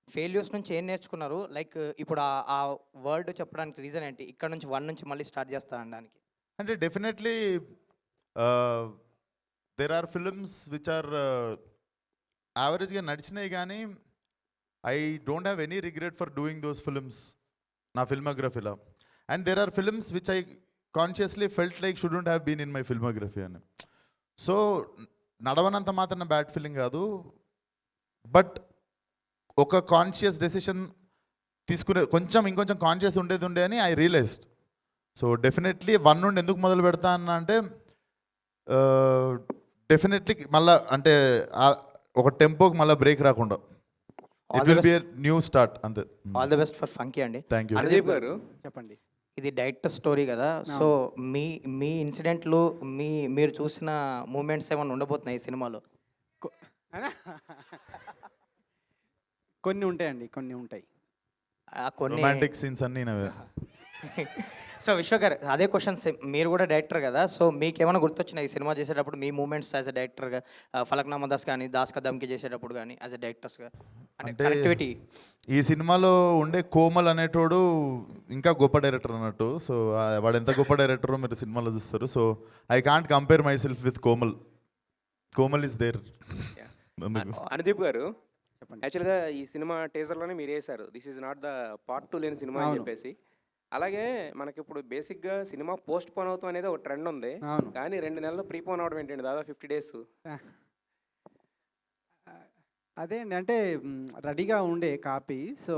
ఫెయిల్యూర్స్ నుంచి ఏం నేర్చుకున్నారు? లైక్ ఇప్పుడు ఆ వర్డ్ చెప్పడానికి రీజన్ ఏంటి? ఇక్కడ నుంచి 1 నుంచి మళ్ళీ స్టార్ట్ చేస్తా అనడానికి. అంటే definitely there are films which are యావరేజ్గా నడిచినాయి కానీ I don't have any regret for doing those films నా ఫిల్మోగ్రఫీలో. And there are films which I consciously felt like shouldn't have been in my filmography అని. So నడవనంత మాత్రం bad feeling కాదు, but ఒక కాన్షియస్ డెసిషన్ తీసుకునే ఇంకొంచెం కాన్షియస్ ఉండే అని ఐ రియలైజ్డ్. సో డెఫినెట్లీ 1 నుండి ఎందుకు మొదలు పెడతా అన్న అంటే డెఫినెట్లీ మళ్ళీ అంటే ఒక టెంపోకి మళ్ళీ బ్రేక్ రాకుండా it will be new start అంతే. All the best for funky అండి. Thank you. అనుదీప్ గారు, చెప్పండి. ఇది డైరెక్టర్ స్టోరీ కదా, సో మీ ఇన్సిడెంట్లు మీరు చూసిన మూమెంట్స్ ఏమైనా ఉండబోతున్నాయి ఈ సినిమాలో? కొన్ని ఉంటాయండి, కొన్ని ఉంటాయి. కొన్ని రొమాంటిక్ సీన్స్ అన్నీ నవే. సో విశ్వ గారు, అదే క్వశ్చన్ మీరు కూడా డైరెక్టర్ కదా, సో మీకు ఏమైనా గుర్తొచ్చినాయి ఈ సినిమా చేసేటప్పుడు మీ మూమెంట్స్ యాజ్ అ డైరెక్టర్గా? ఫలక్నామా దాస్ కానీ దాస్ కా దమ్కి చేసేటప్పుడు కానీ యాజ్ అ డైరెక్టర్స్గా అంటే యాక్టివిటీ. ఈ సినిమాలో ఉండే కోమల్ అనేటోడు ఇంకా గొప్ప డైరెక్టర్ అన్నట్టు. సో వాడు ఎంత గొప్ప డైరెక్టరో మీరు సినిమాలో చూస్తారు. So I can't compare myself with Komal. Komal is there. Anudeep గారు, యాక్చువల్గా ఈ సినిమా టీజర్లోనే మీరు వేశారు this is not the part 2 లేని సినిమా అని చెప్పేసి. అలాగే మనకి ఇప్పుడు బేసిక్గా సినిమా పోస్ట్ పోన్ అవుతాం అనేది ఒక ట్రెండ్ ఉంది, కానీ 2 నెలలు ప్రీపోన్ అవడం ఏంటండి, దాదాపు 50 days. అదే అండి, అంటే రెడీగా ఉండే కాపీ. సో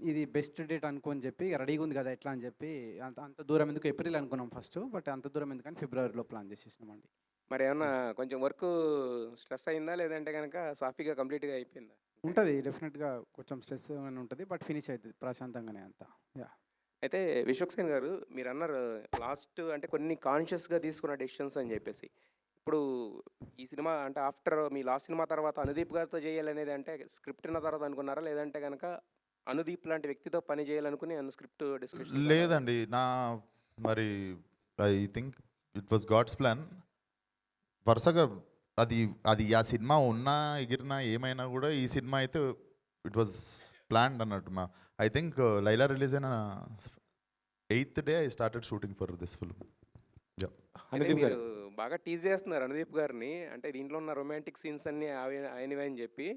ఇది బెస్ట్ డేట్ అనుకోని చెప్పి రెడీగా ఉంది కదా ఎట్లా అని చెప్పి అంత దూరం ఎందుకు ఏప్రిల్ అనుకున్నాం ఫస్ట్, బట్ అంత దూరం ఎందుకని ఫిబ్రవరిలో ప్లాన్ చేసేసినామండి. మరి ఏమన్నా కొంచెం వర్క్ స్ట్రెస్ అయిందా, లేదంటే కనుక సాఫీగా కంప్లీట్గా అయిపోయిందా? ఉంటుంది డెఫినెట్గా, కొంచెం స్ట్రెస్ అని ఉంటుంది, బట్ ఫినిష్ అవుతుంది ప్రశాంతంగానే అంతా. యా. అయితే విశ్వక్సేన్ గారు, మీరు అన్నారు లాస్ట్ అంటే కొన్ని కాన్షియస్గా తీసుకున్న డెసిషన్స్ అని చెప్పేసి. ఇప్పుడు ఈ సినిమా అంటే ఆఫ్టర్ మీ లాస్ట్ సినిమా తర్వాత అనుదీప్ గారితో చేయాలనేది అంటే స్క్రిప్ట్ ఉన్న తర్వాత అనుకున్నారా, లేదంటే కనుక అనుదీప్ లాంటి వ్యక్తితో పని చేయాలనుకుని స్క్రిప్ట్ డిస్కషన్? లేదండి, మరి I think it was God's plan. వరుసగా అది ఆ సినిమా ఉన్నా ఎగిరినా ఏమైనా కూడా ఈ సినిమా అయితే ఇట్ వాజ్ ప్లాన్డ్ అన్నట్టు. ఐ థింక్ లైలా రిలీజ్ అయిన 8th day I started shooting for this film. మీరు బాగా టీజ్ చేస్తున్నారు అనుదీప్ గారిని, అంటే దీంట్లో ఉన్న రొమాంటిక్ సీన్స్ అన్ని ఆయనవే అని చెప్పి.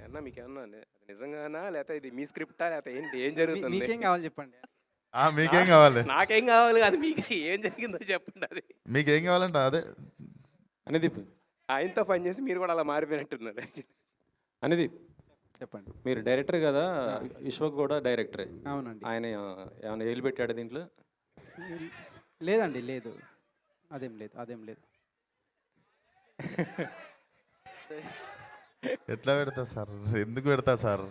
అన్నా మీకు ఏమన్నా నిజంగానా, లేకపోతే ఇది మీ స్క్రిప్టా, లేకపోతే ఏంటి, ఏం జరుగుతుంది? మీకేం కావాలి చెప్పండి. మీకేం కావాలి? నాకేం కావాలి కాదు, మీకు ఏం జరిగిందో చెప్పండి. అది మీకేం కావాలంటే అదే. అనుదీప్, ఆయనతో పని చేసి మీరు కూడా అలా మారిపోయినట్టున్నారు. అనుదీప్ చెప్పండి. మీరు డైరెక్టర్ కదా, విశ్వక్ కూడా డైరెక్టరే. అవునండి. ఆయన ఏమైనా ఏలు పెట్టాడు దీంట్లో? లేదండి, లేదు, అదేం లేదు. ఎట్లా పెడతా సార్, ఎందుకు పెడతా సార్?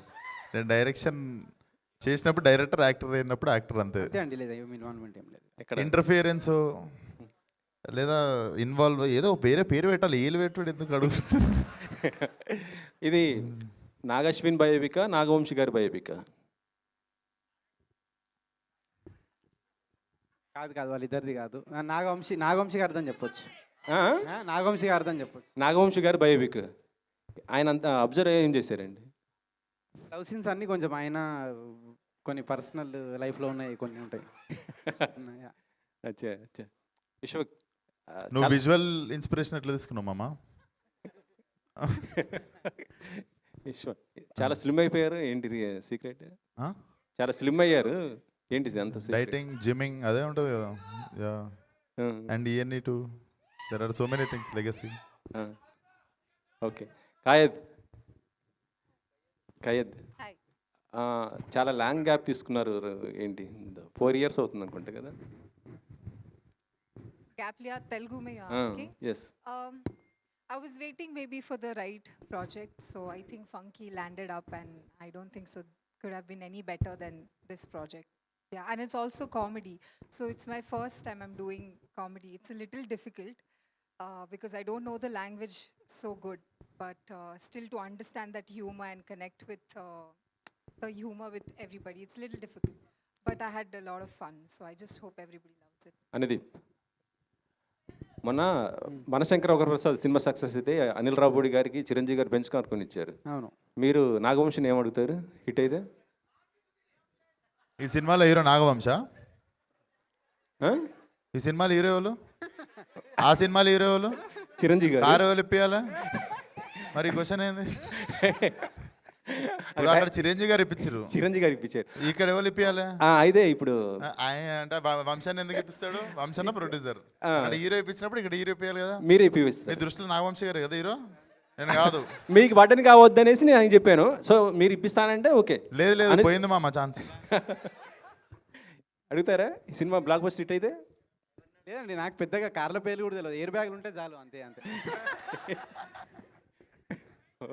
నేను డైరెక్షన్ చేసినప్పుడు డైరెక్టర్, యాక్టర్ అయినప్పుడు యాక్టర్, అంతే. అంతే అండి, లేదు ఇన్వాల్వ్మెంట్ ఏం లేదు. ఇంటర్ఫియరెన్స్ లేదా ఇన్వాల్వ్ ఏదో పేరు పెట్టాలి, ఏలు పెట్టాడు ఎందుకు అడుగుతుంది? ఇది నాగశ్విన్ బయోపిక, నాగవంశీ గారి బయోపిక? కాదు, వాళ్ళిద్దరిది కాదు. నాగవంశీ గారిది అని చెప్పొచ్చు. నాగవంశీ గారిది అని చెప్పొచ్చు. నాగవంశీ గారి బయోపిక్. ఆయన అంతా అబ్జర్వ్ ఏం చేశారండి? లవ్ సీన్స్ అన్నీ కొంచెం ఆయన కొన్ని పర్సనల్ లైఫ్లో ఉన్నాయి, కొన్ని ఉంటాయి. అచ్చా. విశ్వక్, నువ్వు విజువల్ ఇన్స్పిరేషన్ ఎట్లా తీసుకున్నావు మామ? విశ్వక్ చాలా స్లిమ్ అయిపోయారు, ఏంటి సీక్రెట్? చాలా స్లిమ్ అయ్యారు, ఏంటి అంత? డైటింగ్, జిమ్మింగ్ అదే ఉంటుంది కదా. అండ్ ఇవన్నీ to there are so many things legacy. Okay. Kayadu, Hi. చాలా లాంగ్ గ్యాప్ తీసుకున్నారు, ఏంటి? 4 years అవుతుంది అనుకుంటా కదా? Gap liya Telugu mein you're asking? Yes. I was waiting maybe for the right project, so I think Funky landed up, and I don't think so could have been any better than this project. Yeah, and it's also comedy, so it's my first time I'm doing comedy. It's a little difficult because I don't know the language so good, but still to understand that humor and connect with the humor with everybody, it's a little difficult. But I had a lot of fun, so I just hope everybody loves it. Anudeep, మొన్న మనశంకర Varaprasad cinema success అయితే అనిల్ రావుపూడి గారికి చిరంజీవి గారు bench mark కొని ఇచ్చారు. అవును. మీరు నాగవంశిని ఏమడుగుతారు hit అయితే? ఈ సినిమాలో హీరో నాగవంశ. ఈ సినిమాలో హీరో వాళ్ళు, ఆ సినిమాలో హీరో వాళ్ళు, చిరంజీవి గారు. కారు వాళ్ళు ఇప్పియాలా? మరి క్వశ్చన్ ఏంది? ఇప్పుడు అక్కడ చిరంజీవి గారు ఇప్పించారు, చిరంజీవి గారు ఇప్పించారు. ఇక్కడ ఎవరు ఇప్పియాలా? అయితే ఇప్పుడు ఆయన అంటే వంశాన్ని ఎందుకు ఇప్పిస్తాడు? వంశన్న ప్రొడ్యూసర్, అక్కడ హీరో ఇప్పించినప్పుడు ఇక్కడ హీరో ఇప్పియాలి కదా. మీరే మీ ఇప్పిస్తారు. దృష్టిలో నాగవంశీ గారు కదా హీరో, నేను కాదు. మీకు బటన్ కావద్దనేసి నేను ఆయనకి చెప్పాను. సో మీరు ఇప్పిస్తానంటే ఓకే. లేదు లేదు, పోయింది మా ఛాన్స్. అడుగుతారా ఈ సినిమా బ్లాక్ బస్టర్ హిట్ అయితే? లేదండి, నాకు పెద్దగా కార్ల పేర్లు కూడా తెలియదు, ఎయిర్ బ్యాగులు ఉంటే చాలు, అంతే అంతే.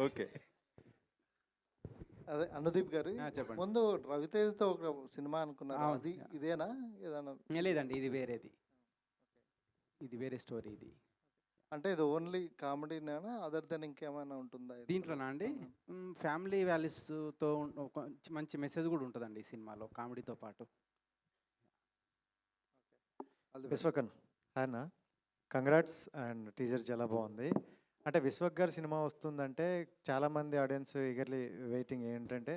ఓకే. అదే అనుదీప్ గారు, చెప్పండి. ముందు రవితేజతో ఒక సినిమా అనుకున్నారు, అది ఇదేనా ఏదైనా? లేదండి, ఇది వేరేది, ఇది వేరే స్టోరీ. ఇది అంటే ఇది ఓన్లీ కామెడీనేనా, అదర్ దెన్ ఇంకేమైనా ఉంటుందా దీంట్లోనా అండి? ఫ్యామిలీ వాల్యూస్తో ఒక మంచి మెసేజ్ కూడా ఉంటుందండి ఈ సినిమాలో, కామెడీతో పాటు. విశ్వకన్ ఆయన కంగ్రాట్స్, అండ్ టీజర్ చాలా బాగుంది. అంటే విశ్వక్ గారి సినిమా వస్తుందంటే చాలామంది ఆడియన్స్ ఈగర్లీ వెయిటింగ్. ఏంటంటే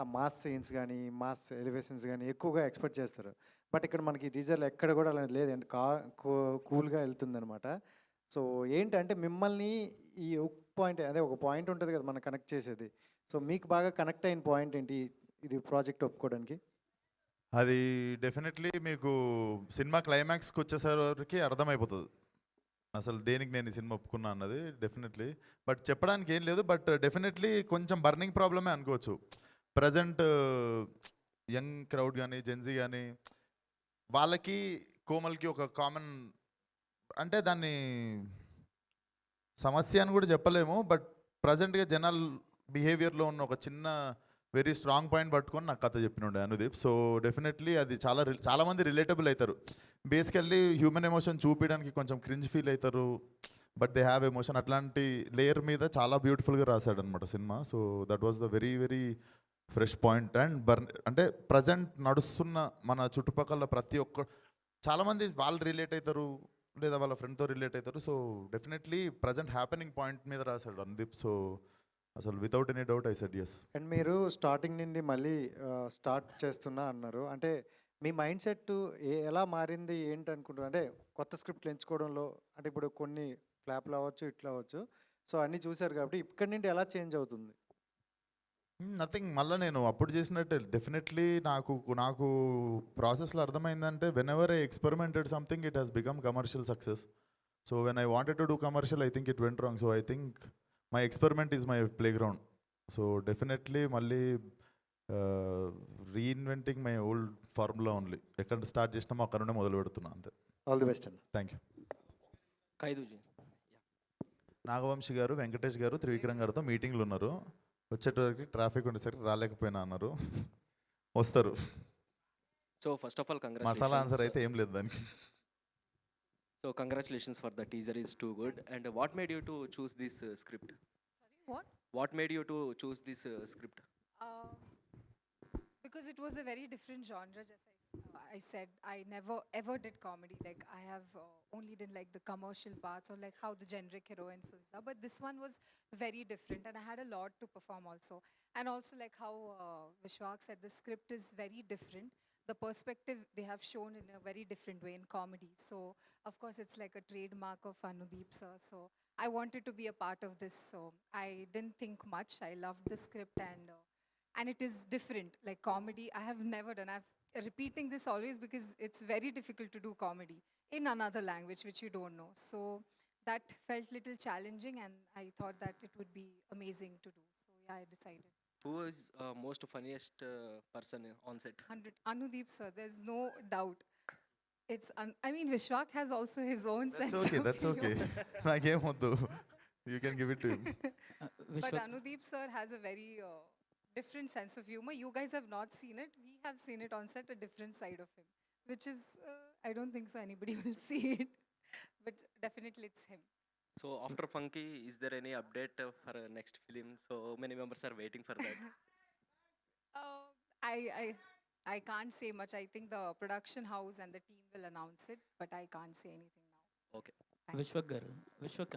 ఆ మాస్ సీన్స్ కానీ మాస్ ఎలివేషన్స్ కానీ ఎక్కువగా ఎక్స్పెక్ట్ చేస్తారు. బట్ ఇక్కడ మనకి టీజర్లో ఎక్కడ కూడా అలా లేదండి, కూల్గా వెళ్తుందనమాట. సో ఏంటంటే మిమ్మల్ని ఈ పాయింట్, అదే ఒక పాయింట్ ఉంటుంది కదా మనం కనెక్ట్ చేసేది. సో మీకు బాగా కనెక్ట్ అయిన పాయింట్ ఏంటి ఇది ప్రాజెక్ట్ ఒప్పుకోవడానికి? అది డెఫినెట్లీ మీకు సినిమా క్లైమాక్స్కి వచ్చేసరికి అర్థమైపోతుంది అసలు దేనికి నేను ఈ సినిమా ఒప్పుకున్నా అన్నది. డెఫినెట్లీ బట్ చెప్పడానికి ఏం లేదు. బట్ డెఫినెట్లీ కొంచెం బర్నింగ్ ప్రాబ్లమే అనుకోవచ్చు. ప్రజెంట్ యంగ్ క్రౌడ్ కానీ జెన్జీ కానీ వాళ్ళకి కోమల్కి ఒక కామన్, అంటే దాన్ని సమస్య అని కూడా చెప్పలేము. బట్ ప్రజెంట్గా జనాల్ బిహేవియర్లో ఉన్న ఒక చిన్న వెరీ స్ట్రాంగ్ పాయింట్ పట్టుకొని నాకు కథ చెప్పినుండే అనుదీప్. సో డెఫినెట్లీ అది చాలామంది రిలేటబుల్ అవుతారు. బేసికల్లీ హ్యూమన్ ఎమోషన్ చూపించడానికి కొంచెం క్రింజ్ ఫీల్ అవుతారు, బట్ దే హ్యావ్ ఎమోషన్. అట్లాంటి లేయర్ మీద చాలా బ్యూటిఫుల్గా రాశాడు అనమాట cinema. So that was the very very fresh point. And అంటే ప్రజెంట్ నడుస్తున్న మన చుట్టుపక్కల ప్రతి ఒక్క చాలామంది వాళ్ళు రిలేట్ అవుతారు లేదా వాళ్ళ ఫ్రెండ్తో రిలేట్ అవుతారు. So definitely present happening point మీద రాశాడు అనుదీప్. సో అసలు without any doubt I said yes. And మీరు స్టార్టింగ్ నుండి మళ్ళీ స్టార్ట్ చేస్తున్నా అన్నారు. అంటే మీ మైండ్ సెట్ ఎలా మారింది ఏంటి అనుకుంటున్నారు? అంటే కొత్త స్క్రిప్ట్లు ఎంచుకోవడంలో, అంటే ఇప్పుడు కొన్ని ఫ్లాప్లు అవ్వచ్చు ఇట్లా అవ్వచ్చు, సో అన్నీ చూశారు కాబట్టి ఇక్కడి నుండి ఎలా చేంజ్ అవుతుంది? నథింగ్, మళ్ళీ నేను అప్పుడు చేసినట్టే డెఫినెట్లీ నాకు ప్రాసెస్లో అర్థమైందంటే whenever I experimented something it has become commercial success. So when I wanted to do commercial I think it went wrong. So I think my experiment is my playground. So definitely మళ్ళీ reinventing my old formula only. ఎక్కడ start చేసినామో అక్కడ నుండి మొదలు పెడుతున్నా అంతే. All the best అండి. Thank you. ఖైదూజీ నాగవంశి గారు, వెంకటేష్ గారు, త్రివిక్రమ్ గారితో మీటింగ్లు ఉన్నారు. వచ్చేటప్పటికి ట్రాఫిక్ ఉండేసరికి రాలేకపోయినా అన్నారు. వస్తారు. So first of all masala answer అయితే ఏం లేదు దానికి. So congratulations for the teaser is too good. And what made you to choose this script? Sorry, what? What made you to choose this script? Because it was a very different genre. Just I said, I never ever did comedy. Like I have only did like the commercial parts or like how the generic heroine films are. But this one was very different, and I had a lot to perform also. And also like how Vishwak said, the script is very different. The perspective they have shown in a very different way in comedy. So of course it's like a trademark of Anudeep sir. So I wanted to be a part of this. So I didn't think much. I loved the script, and it is different. Like comedy, I have never done. I've repeating this always because it's very difficult to do comedy in another language which you don't know. So that felt little challenging, and I thought that it would be amazing to do. So yeah, I decided. Who is most funniest person on set? 100 Anudeep sir, there's no doubt. It's I mean Vishwak has also his own sense That's of okay. humor. నాకేం వద్దు. You can give it to him. But Anudeep sir has a very different sense of humor. You guys have not seen it. We have seen it on set, a different side of him, which is I don't think so anybody will see it, but definitely it's him. So after Funky, is there any update for next film? So many members are waiting for that. I can't say much. I think the production house and the team will announce it, but I can't say anything now. Okay. Vishwak గారు, విశ్వక్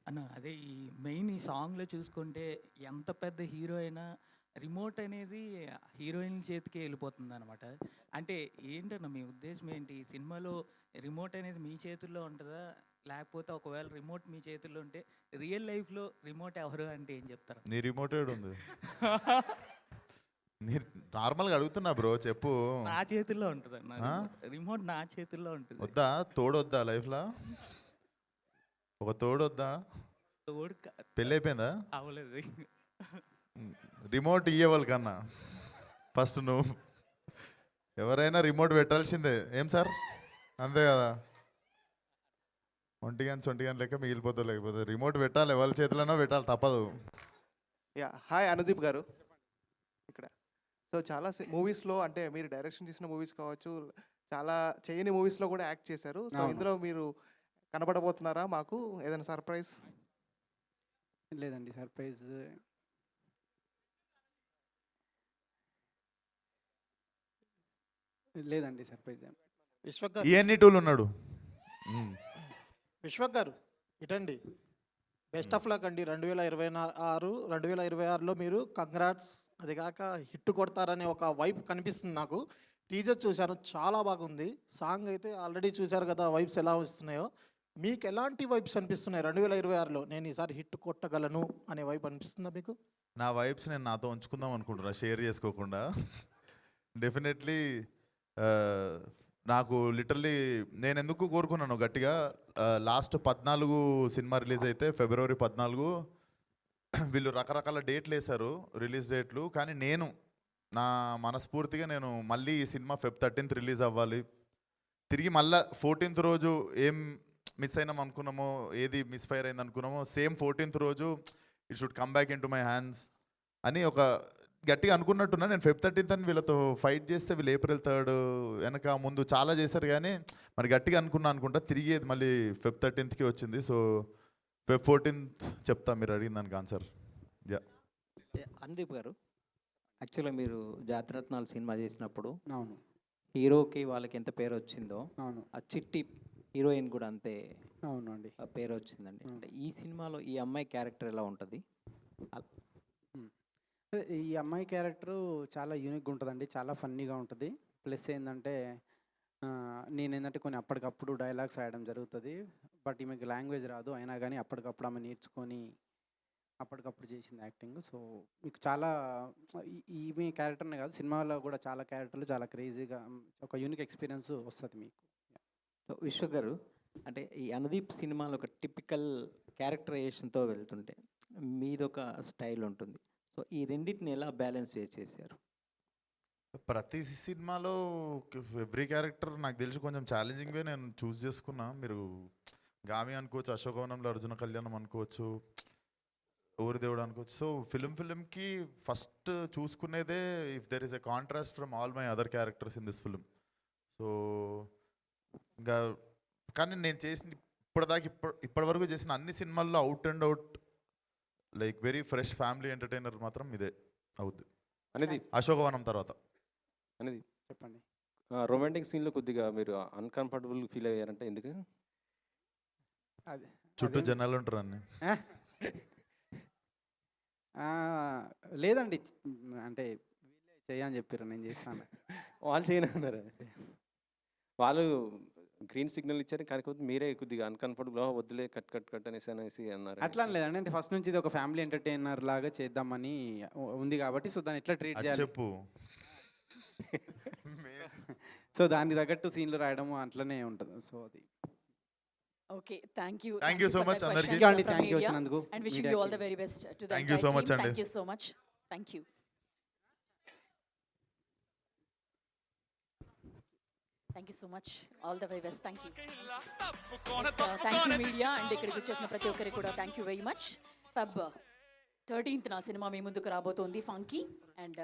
అన్న, అదే ఈ main ఈ సాంగ్లో చూసుకుంటే ఎంత పెద్ద hero అయినా రిమోట్ అనేది హీరోయిన్ చేతికి వెళ్ళిపోతుంది అనమాట. అంటే ఏంటన్నా మీ ఉద్దేశం ఏంటి? సినిమాలో రిమోట్ అనేది మీ చేతుల్లో ఉంటుందా? లేకపోతే ఒకవేళ రిమోట్ మీ చేతుల్లో ఉంటే రియల్ లైఫ్లో రిమోట్ ఎవరు అంటే ఏం చెప్తారు? నీ రిమోట్ ఉంది. నీ నార్మల్గా అడుగుతున్నా బ్రో, చెప్పు. నా చేతుల్లో ఉంటుంది అన్న రిమోట్, నా చేతుల్లో ఉంటుంది. వద్దా తోడొద్దా లైఫ్లో? ఒక తోడొద్దా? తోడు పెళ్ళి అయిపోయిందా? అవ్వలేదు. రిమోట్ ఇయ్యేవాళ్ళు కన్నా ఫస్ట్ నువ్వు ఎవరైనా రిమోట్ పెట్టాల్సిందే. ఏం సార్, అంతే కదా? సొంటి గంట లెక్క మిగిలిపోతావు. లేకపోతే రిమోట్ పెట్టాలి, ఎవరి చేతిలోనో పెట్టాలి, తప్పదు. యా, హాయ్ అనుదీప్ గారు ఇక్కడ. సో చాలా మూవీస్లో అంటే మీరు డైరెక్షన్ చేసిన మూవీస్ కావచ్చు, చాలా చేయని మూవీస్లో కూడా యాక్ట్ చేశారు. సో ఇందులో మీరు కనబడబోతున్నారా మాకు ఏదైనా సర్ప్రైజ్? లేదండి, సర్ప్రైజ్ లేదండి, సర్ప్రైజ్ ఏం. విశ్వక్ గారు, ఇవన్నీ టూల్ ఉన్నాడు. విశ్వక్ గారు ఇటండి. బెస్ట్ ఆఫ్ లక్ అండి. 2026లో మీరు కంగ్రాట్స్. అది కాక హిట్ కొడతారనే ఒక వైబ్ కనిపిస్తుంది నాకు. టీజర్ చూశాను, చాలా బాగుంది. సాంగ్ అయితే ఆల్రెడీ చూశారు కదా, వైబ్స్ ఎలా వస్తున్నాయో. మీకు ఎలాంటి వైబ్స్ అనిపిస్తున్నాయి 2026లో? నేను ఈసారి హిట్ కొట్టగలను అనే వైబ్ అనిపిస్తుందా మీకు? నా వైబ్స్ నేను నాతో ఉంచుకుందాం అనుకుంటున్నా, షేర్ చేసుకోకుండా. డెఫినెట్లీ నాకు లిటరల్లీ నేను ఎందుకు కోరుకున్నాను గట్టిగా, లాస్ట్ 14 సినిమా రిలీజ్ అయితే ఫిబ్రవరి 14 వీళ్ళు రకరకాల డేట్లు వేశారు, రిలీజ్ డేట్లు. కానీ నేను నా మనస్ఫూర్తిగా నేను మళ్ళీ ఈ సినిమా Feb 13th రిలీజ్ అవ్వాలి. తిరిగి మళ్ళీ 14th రోజు ఏం మిస్ అయినాం అనుకున్నామో, ఏది మిస్ఫైర్ అయింది అనుకున్నామో, సేమ్ 14th రోజు it should come back in to my hands అని ఒక గట్టిగా అనుకున్నట్టున్నా. నేను Feb 13th అని వీళ్ళతో ఫైట్ చేస్తే వీళ్ళు April 3rd వెనక ముందు చాలా చేశారు. కానీ మరి గట్టిగా అనుకుంటా తిరిగేది మళ్ళీ Feb 13th వచ్చింది. సో Feb 14th చెప్తా మీరు అడిగిన దానికి ఆన్సర్. యా, అనుదీప్ గారు, యాక్చువల్గా మీరు జాతిరత్నాలు సినిమా చేసినప్పుడు అవును, హీరోకి వాళ్ళకి ఎంత పేరు వచ్చిందో అవును, ఆ చిట్టి హీరోయిన్ కూడా అంతే అవునండి పేరు వచ్చిందండి. అంటే ఈ సినిమాలో ఈ అమ్మాయి క్యారెక్టర్ ఎలా ఉంటుంది? ఈ అమ్మాయి క్యారెక్టరు చాలా యూనిక్గా ఉంటుందండి, చాలా ఫన్నీగా ఉంటుంది. ప్లస్ ఏంటంటే నేనేంటంటే కొన్ని అప్పటికప్పుడు డైలాగ్స్ రాయడం జరుగుతుంది. బట్ ఈమెకి లాంగ్వేజ్ రాదు, అయినా కానీ అప్పటికప్పుడు ఆమె నేర్చుకొని అప్పటికప్పుడు చేసింది యాక్టింగ్. సో మీకు చాలా ఈమె క్యారెక్టర్నే కాదు, సినిమాలో కూడా చాలా క్యారెక్టర్లు చాలా క్రేజీగా ఒక యూనిక్ ఎక్స్పీరియన్స్ వస్తుంది మీకు. విశ్వక్ గారు, అంటే ఈ అనుదీప్ సినిమాలో ఒక టిపికల్ క్యారెక్టరైజేషన్తో వెళ్తుంటే మీదొక స్టైల్ ఉంటుంది. సో ఈ రెండింటిని ఎలా బ్యాలెన్స్ చేశారు? ప్రతి సినిమాలో ఎవ్రీ క్యారెక్టర్ నాకు తెలిసి కొంచెం ఛాలెంజింగ్గా నేను చూస్ చేసుకున్నా. మీరు గామి అనుకోవచ్చు, అశోకవనంలో అర్జున కళ్యాణం అనుకోవచ్చు, ఊరి దేవుడు అనుకోవచ్చు. సో ఫిలింకి ఫస్ట్ చూసుకునేదే if there is a contrast from all my other characters in this film. So ఇంకా కానీ నేను చేసిన ఇప్పటివరకు చేసిన అన్ని సినిమాల్లో out and out like very fresh family entertainer మాత్రం ఇదే అవుద్ది అనేది. అశోకవనం తర్వాత అనేది చెప్పండి. రొమాంటిక్ సీన్లో కొద్దిగా మీరు అన్కంఫర్టబుల్ ఫీల్ అయ్యారంటే ఎందుకు? చుట్టూ జనాలు ఉంటారు అన్ని. లేదండి, అంటే వీళ్ళే చేయని చెప్పారు, నేను చేస్తాను. వాళ్ళు చేయనన్నారు, వాళ్ళు గ్రీన్ సిగ్నల్ ఇచ్చారు. కాకపోతే మీరే కొద్దిగా అన్కంఫర్టబుల్, వద్దులే కట్ అనేసి అన్నారు. అట్లా లేదండి, అంటే ఫస్ట్ నుంచి ఇది ఒక ఫ్యామిలీ ఎంటర్టైనర్ లాగా చేద్దామని ఉంది కాబట్టి, సో దాన్ని ఎట్లా ట్రీట్ చేయాలి చెప్పు. సో దానికి తగ్గట్టు సీన్లు రాయడం అట్లనే ఉంటుంది. సో అది okay, thank you so much అందరికీ. థ్యాంక్ యూ వచ్చినందుకు. And wishing you all the very best to the thank you so much అండి. Thank you so much. Thank you. Thank you so much, all the very best. Thank you, thank you media. And ఇక్కడికి వచ్చేసిన ప్రతి ఒక్కరికి కూడా thank you very much. Feb 13th నా cinema మీ ముందుకు రాబోతోంది, funky. And